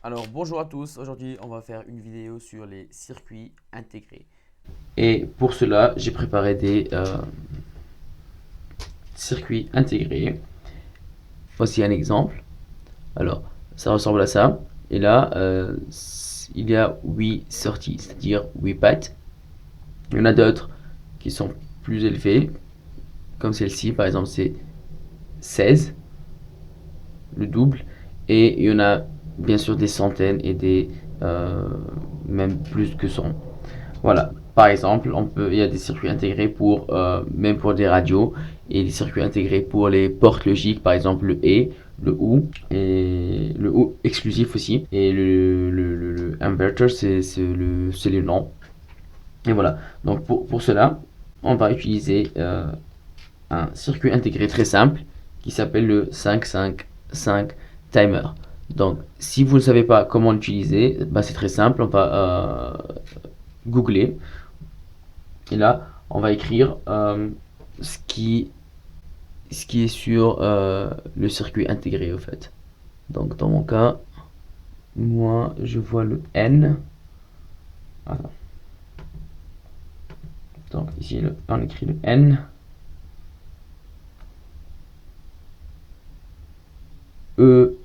Alors bonjour à tous, aujourd'hui on va faire une vidéo sur les circuits intégrés. Et pour cela, j'ai préparé des circuits intégrés. Voici un exemple. Alors, ça ressemble à ça. Et là, il y a 8 sorties, c'est-à-dire 8 pattes. Il y en a d'autres qui sont plus élevés, comme celle-ci, par exemple, c'est 16, le double. Et il y en a bien sûr des centaines et des même plus que 100. Voilà. Par exemple, il y a des circuits intégrés pour même pour des radios et des circuits intégrés pour les portes logiques, par exemple le et, le ou et le ou exclusif aussi et le inverter c'est le non. Et voilà. Donc pour cela, on va utiliser un circuit intégré très simple qui s'appelle le 555 timer. Donc si vous ne savez pas comment l'utiliser, bah, c'est très simple. On va googler. Et là, on va écrire ce qui est sur le circuit intégré au fait. Donc dans mon cas, moi je vois le N. Voilà. Donc ici on écrit le N. E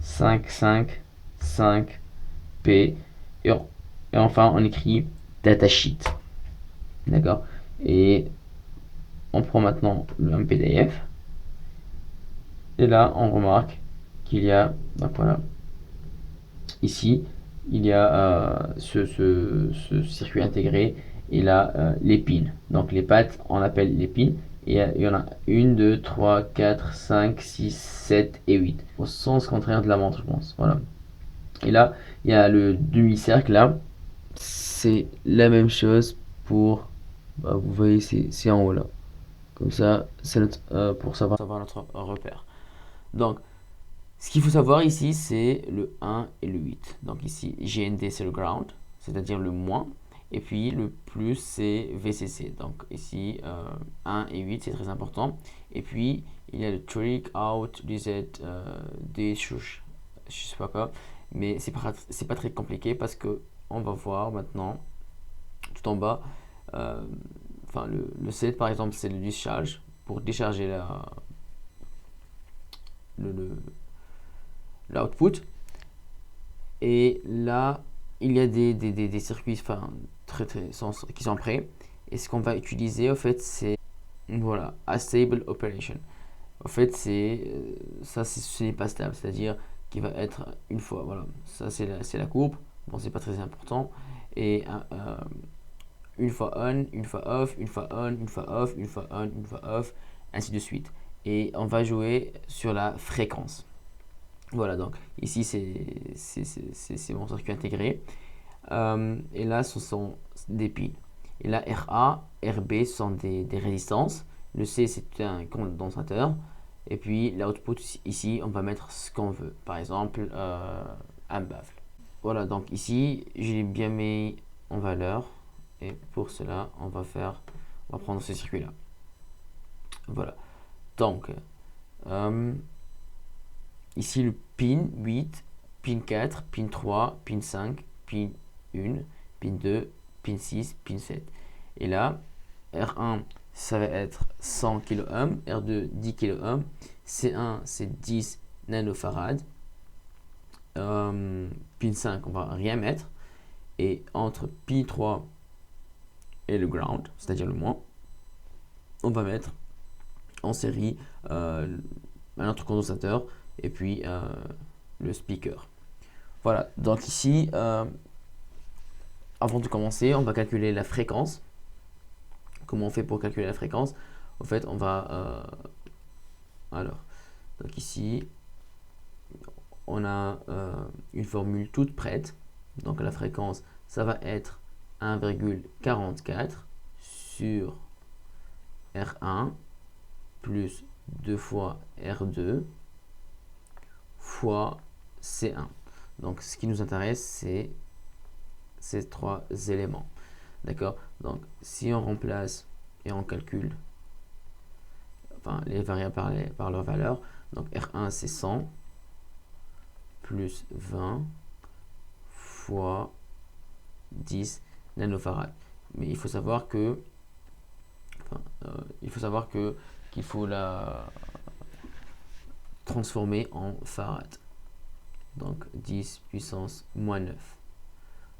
555 P. Et, et enfin on écrit datasheet. D'accord. Et on prend maintenant un PDF. Et là on remarque qu'il y a, donc voilà, ici, il y a ce circuit intégré et là les pins. Donc les pattes, on appelle les pins. Et il y en a 1, 2, 3, 4, 5, 6, 7 et 8. Au sens contraire de la montre, je pense. Voilà. Et là, il y a le demi-cercle là. C'est la même chose pour. Bah, vous voyez, c'est en haut là. Comme ça, c'est pour Savoir notre repère. Donc ce qu'il faut savoir ici c'est le 1 et le 8. Donc ici GND c'est le ground, c'est-à-dire le moins. Et puis le plus c'est VCC. Donc ici 1 et 8 c'est très important. Et puis il y a le trick, out, reset, des je sais pas quoi. Mais c'est pas très compliqué parce que on va voir maintenant tout en bas. euh, Enfin, le set par exemple, c'est le discharge pour décharger le, l'output. Et là, il y a des circuits enfin, qui sont prêts. Et ce qu'on va utiliser, en fait, c'est voilà, a stable operation. En fait, ce n'est pas stable, c'est-à-dire qu'il va être une fois, voilà, ça c'est la courbe. Bon, c'est pas très important. Et une fois on, une fois off, une fois on, une fois off, une fois on, une fois off, ainsi de suite. Et on va jouer sur la fréquence. Voilà, donc ici c'est mon circuit intégré. Et là, ce sont des pins. Et là, RA, RB sont des résistances. Le C, c'est un condensateur. Et puis, l'output, ici, on va mettre ce qu'on veut. Par exemple, un baffle. Voilà, donc ici, j'ai bien mis en valeur. Et pour cela, on va prendre ce circuit-là. Voilà. Donc, euh, ici, le pin 8, pin 4, pin 3, pin 5, pin 1, pin 2, pin 6, pin 7. Et là, R1, ça va être 100 kOhm, R2, 10 kOhm, C1, c'est 10 nanofarad. Pin 5, on va rien mettre. Et entre pin 3 et le ground, c'est-à-dire le moins, on va mettre en série un autre condensateur et puis le speaker. Voilà, donc ici, avant de commencer, on va calculer la fréquence. Comment on fait pour calculer la fréquence? En fait, on va. Alors, donc ici, on a une formule toute prête. Donc la fréquence, ça va être 1,44 sur R1 plus 2 fois R2 fois C1. Donc ce qui nous intéresse, c'est ces trois éléments. D'accord. Donc si on remplace et on calcule enfin, les variables par leur valeur, donc R1 c'est 100 plus 20 fois 10 nanofarads. Mais il faut savoir que qu'il faut la transformer en farad. Donc 10 puissance moins 9.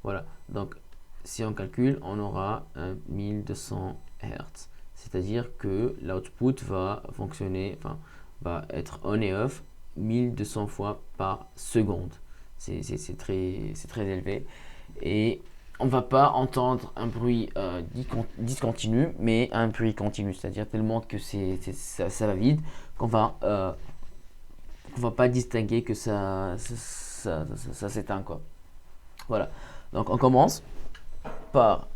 Voilà. Donc si on calcule, on aura un 1200 Hz. C'est-à-dire que l'output va fonctionner, va être on et off 1200 fois par seconde. C'est très élevé. Et on ne va pas entendre un bruit discontinu, mais un bruit continu. C'est-à-dire tellement que ça va vite qu'on va pas distinguer que ça s'éteint, quoi. Voilà. Donc on commence par,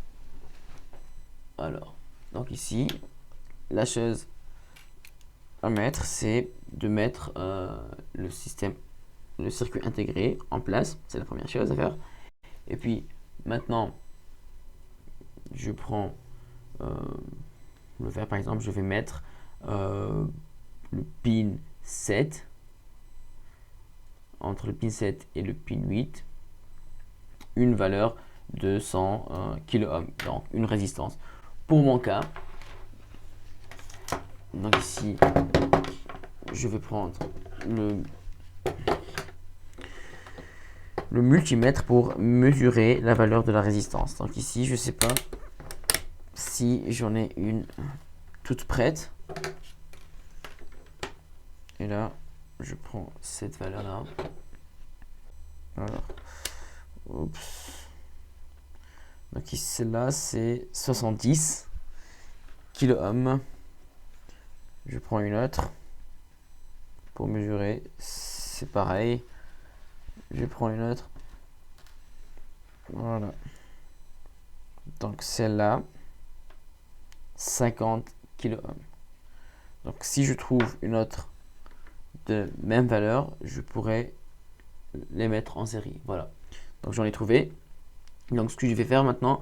alors, donc ici, la chose à mettre, c'est de mettre le circuit intégré en place. C'est la première chose à faire. Et puis maintenant, je prends le verre, par exemple, je vais mettre le pin 7 entre le pin 7 et le pin 8, une valeur de 100 kΩ, donc une résistance. Pour mon cas, donc ici, je vais prendre le multimètre pour mesurer la valeur de la résistance. Donc ici, je ne sais pas si j'en ai une toute prête. Et là, je prends cette valeur-là. Alors, oups. Donc ici, celle-là, c'est 70 kΩ. Je prends une autre pour mesurer. C'est pareil. Je prends une autre. Voilà. Donc celle-là, 50 kΩ. Donc si je trouve une autre de même valeur, je pourrais les mettre en série. Voilà. Donc j'en ai trouvé. Donc ce que je vais faire maintenant,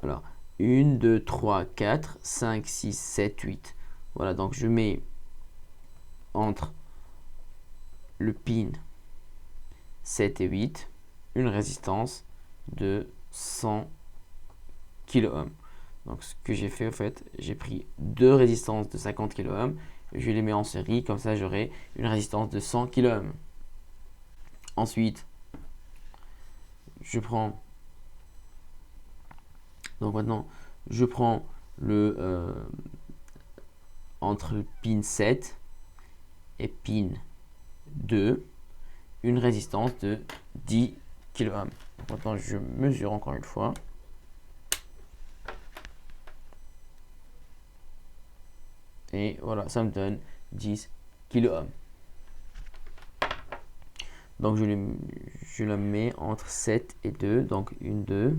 alors 1, 2, 3, 4, 5, 6, 7, 8. Voilà, donc je mets entre le pin 7 et 8 une résistance de 100 kΩ. Donc ce que j'ai fait, en fait, j'ai pris deux résistances de 50 kΩ et je les mets en série, comme ça j'aurai une résistance de 100 kΩ. Ensuite, je prends, donc maintenant, je prends entre le pin 7 et pin 2, une résistance de 10 kΩ. Maintenant, je mesure encore une fois. Et voilà, ça me donne 10 kΩ. Donc je la mets entre 7 et 2. Donc 1, 2,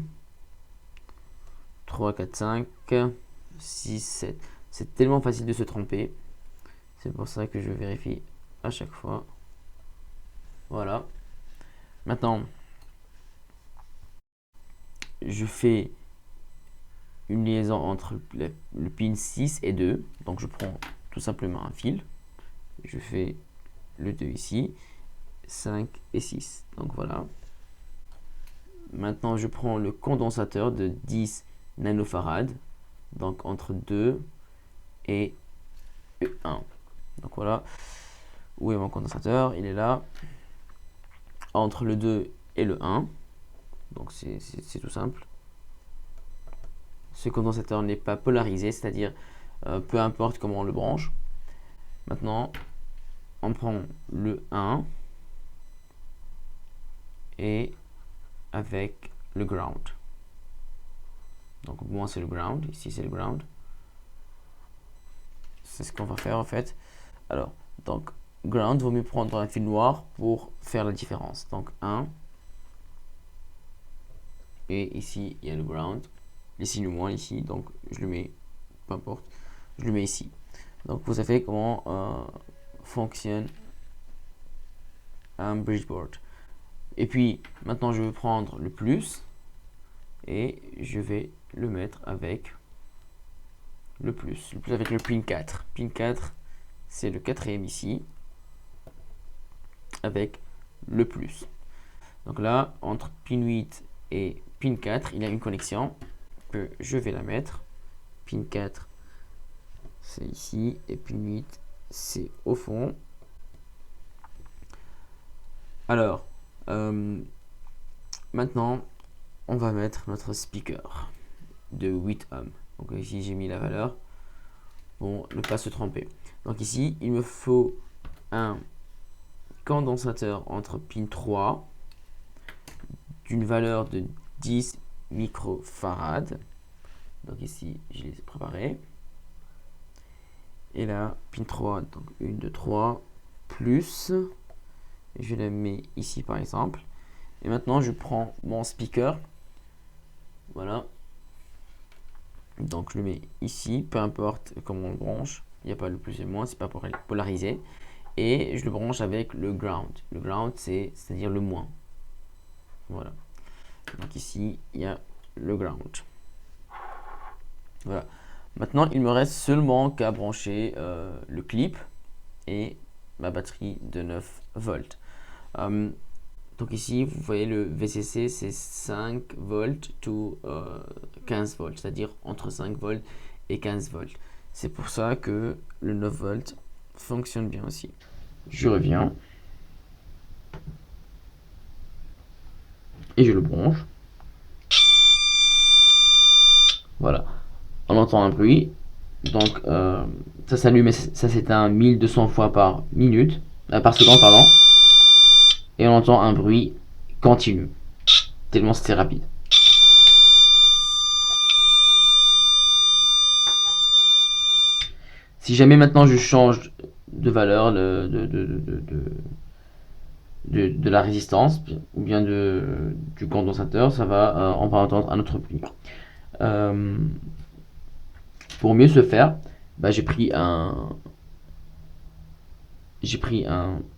3, 4, 5, 6, 7. C'est tellement facile de se tromper. C'est pour ça que je vérifie à chaque fois. Voilà. Maintenant, je fais une liaison entre le pin 6 et 2. Donc je prends tout simplement un fil. Je fais le 2 ici. 5 et 6. Donc voilà. Maintenant, je prends le condensateur de 10 nanofarads. Donc entre 2 et 1. Donc voilà. Où est mon condensateur? Il est là. Entre le 2 et le 1. Donc c'est tout simple. Ce condensateur n'est pas polarisé, c'est-à-dire peu importe comment on le branche. Maintenant, on prend le 1 et avec le ground. Donc moi c'est le ground, ici c'est le ground. C'est ce qu'on va faire en fait. Alors, donc ground, vaut mieux prendre un fil noir pour faire la différence. Donc 1 et ici il y a le ground. Les signes moins ici, donc je le mets, peu importe, je le mets ici. Donc vous savez comment fonctionne un bridgeboard. Et puis maintenant je vais prendre le plus et je vais le mettre avec le plus avec le pin 4. Pin 4, c'est le quatrième ici, avec le plus. Donc là, entre pin 8 et pin 4, il y a une connexion que je vais la mettre. Pin 4, c'est ici, et pin 8, c'est au fond. Alors, maintenant, on va mettre notre speaker de 8 ohms. Donc ici, j'ai mis la valeur pour ne pas se tromper. Donc ici, il me faut un condensateur entre pin 3 d'une valeur de 10 microfarads. Donc ici, je les ai préparés. Et là, pin 3, donc 1, 2, 3, plus. Je la mets ici par exemple. Et maintenant, je prends mon speaker. Voilà. Donc je le mets ici, peu importe comment on le branche. Il n'y a pas le plus et le moins, c'est pas polarisé. Et je le branche avec le ground. Le ground, c'est-à-dire le moins. Voilà. Donc ici, il y a le ground. Voilà. Maintenant, il me reste seulement qu'à brancher le clip et ma batterie de 9 volts. Donc ici, vous voyez le VCC, c'est 5 volts to 15 volts, c'est-à-dire entre 5 volts et 15 volts. C'est pour ça que le 9 volts fonctionne bien aussi. Je reviens. Et je le branche. Voilà. On entend un bruit. Donc, ça s'allume et ça s'éteint 1200 fois par minute. Par seconde, pardon. Et on entend un bruit continu. Tellement c'était rapide. Si jamais maintenant je change de valeur de la résistance ou bien du condensateur, on va entendre un autre bruit. Pour mieux se faire, bah, j'ai pris un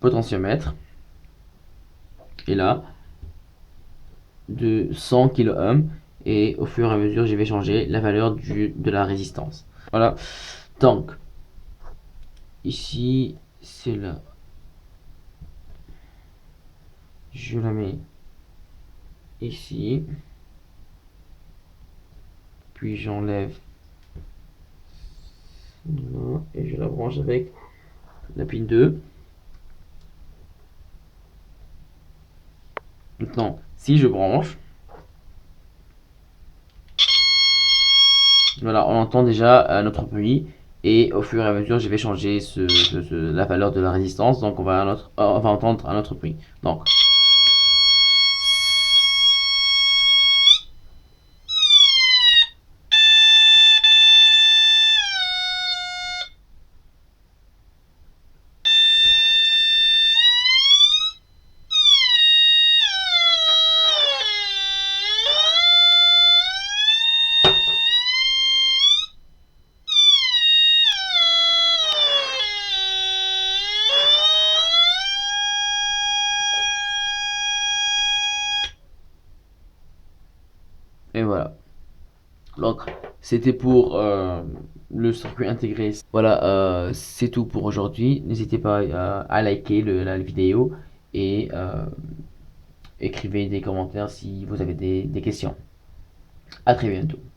potentiomètre et là de 100 kΩ et au fur et à mesure je vais changer la valeur de la résistance. Voilà. Donc ici c'est là. Je la mets ici. Puis j'enlève et je la branche avec la pin 2. Maintenant, si je branche, voilà, on entend déjà notre bruit et au fur et à mesure, je vais changer la valeur de la résistance. Donc, on va entendre un autre bruit. Donc, et voilà. Donc, c'était pour le circuit intégré. Voilà, c'est tout pour aujourd'hui. N'hésitez pas à liker la vidéo et écrivez des commentaires si vous avez des questions. À très bientôt.